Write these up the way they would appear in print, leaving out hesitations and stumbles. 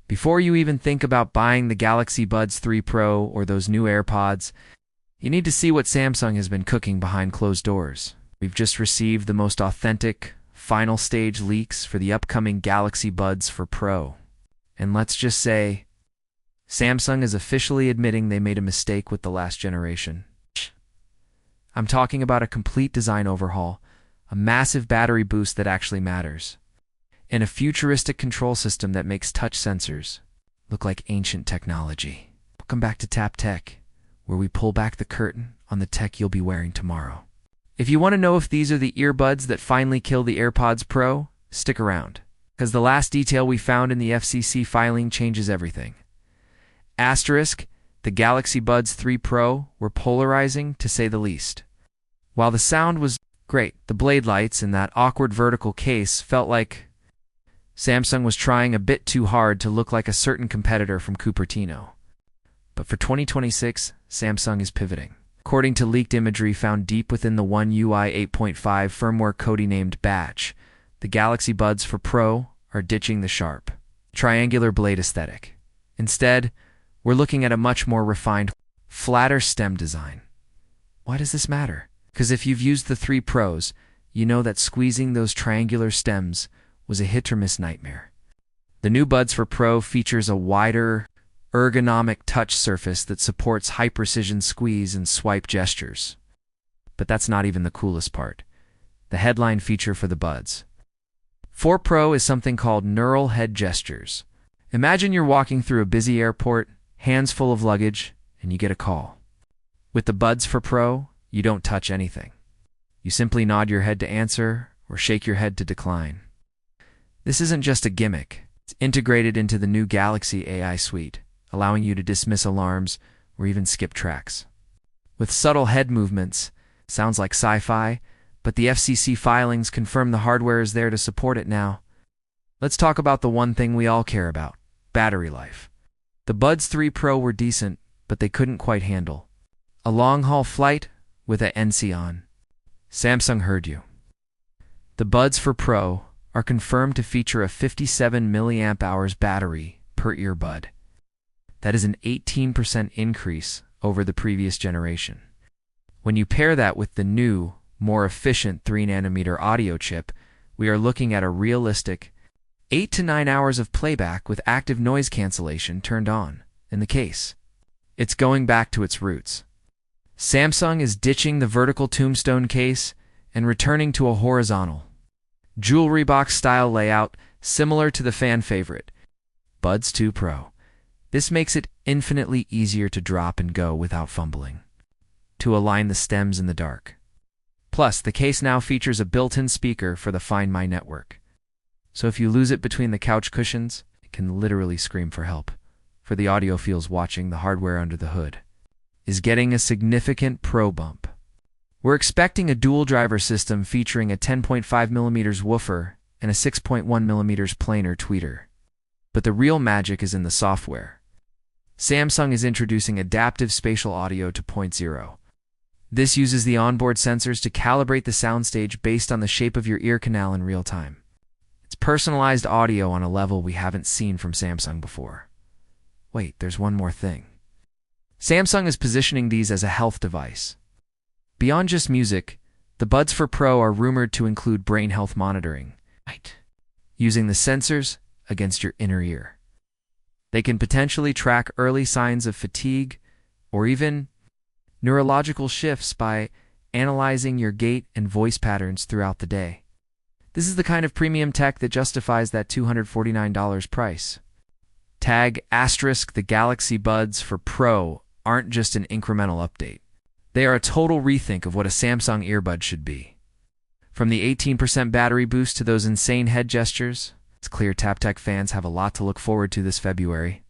Before you even think about buying the Galaxy Buds 3 Pro or those new AirPods, you need to see what Samsung has been cooking behind closed doors. We've just received the most authentic, final stage leaks for the upcoming Galaxy Buds for Pro. And let's just say, Samsung is officially admitting they made a mistake with the last generation. I'm talking about a complete design overhaul, a massive battery boost that actually matters, and a futuristic control system that makes touch sensors look like ancient technology. Welcome back to Tap Tech, where we pull back the curtain on the tech you'll be wearing tomorrow. If you want to know if these are the earbuds that finally kill the AirPods Pro, stick around, because the last detail we found in the FCC filing changes everything. Asterisk, the Galaxy Buds 3 Pro were polarizing, to say the least. While the sound was great, the blade lights in that awkward vertical case felt like Samsung was trying a bit too hard to look like a certain competitor from Cupertino. But for 2026, Samsung is pivoting. According to leaked imagery found deep within the One UI 8.5 firmware codenamed Batch, the Galaxy Buds for Pro are ditching the sharp, triangular blade aesthetic. Instead, we're looking at a much more refined, flatter stem design. Why does this matter? Because if you've used the 3 Pros, you know that squeezing those triangular stems was a hit-or-miss nightmare. The new Buds for Pro features a wider, ergonomic touch surface that supports high-precision squeeze and swipe gestures. But that's not even the coolest part. The headline feature for the Buds 4 Pro is something called neural head gestures. Imagine you're walking through a busy airport, hands full of luggage, and you get a call. With the Buds for Pro, you don't touch anything. You simply nod your head to answer or shake your head to decline. This isn't just a gimmick. It's integrated into the new Galaxy AI suite, allowing you to dismiss alarms or even skip tracks. With subtle head movements, sounds like sci-fi, but the FCC filings confirm the hardware is there to support it now. Let's talk about the one thing we all care about, battery life. The Buds 3 Pro were decent, but they couldn't quite handle a long-haul flight with a NC on. Samsung heard you. The Buds for Pro are confirmed to feature a 57 mAh battery per earbud. That is an 18% increase over the previous generation. When you pair that with the new, more efficient 3nm audio chip, we are looking at a realistic 8 to 9 hours of playback with active noise cancellation turned on in the case. It's going back to its roots. Samsung is ditching the vertical tombstone case and returning to a horizontal, jewelry box style layout similar to the fan favorite, Buds 2 Pro. This makes it infinitely easier to drop and go without fumbling, to align the stems in the dark. Plus, the case now features a built-in speaker for the Find My network. So if you lose it between the couch cushions, it can literally scream for help. For the audiophiles watching, the hardware under the hood is getting a significant pro bump. We're expecting a dual driver system featuring a 10.5mm woofer and a 6.1mm planar tweeter. But the real magic is in the software. Samsung is introducing Adaptive Spatial Audio 2.0. This uses the onboard sensors to calibrate the soundstage based on the shape of your ear canal in real time. It's personalized audio on a level we haven't seen from Samsung before. Wait, there's one more thing. Samsung is positioning these as a health device. Beyond just music, the Buds for Pro are rumored to include brain health monitoring, using the sensors against your inner ear. They can potentially track early signs of fatigue or even neurological shifts by analyzing your gait and voice patterns throughout the day. This is the kind of premium tech that justifies that $249 price. Tag asterisk the Galaxy Buds for Pro aren't just an incremental update. They are a total rethink of what a Samsung earbud should be. From the 18% battery boost to those insane head gestures, it's clear TapTech fans have a lot to look forward to this February.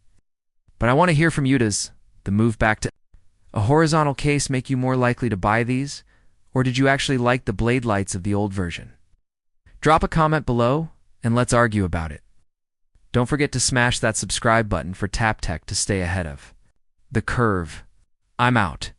But I want to hear from you. Does the move back to a horizontal case make you more likely to buy these, or did you actually like the blade lights of the old version? Drop a comment below, and let's argue about it. Don't forget to smash that subscribe button for TapTech to stay ahead of the curve. I'm out.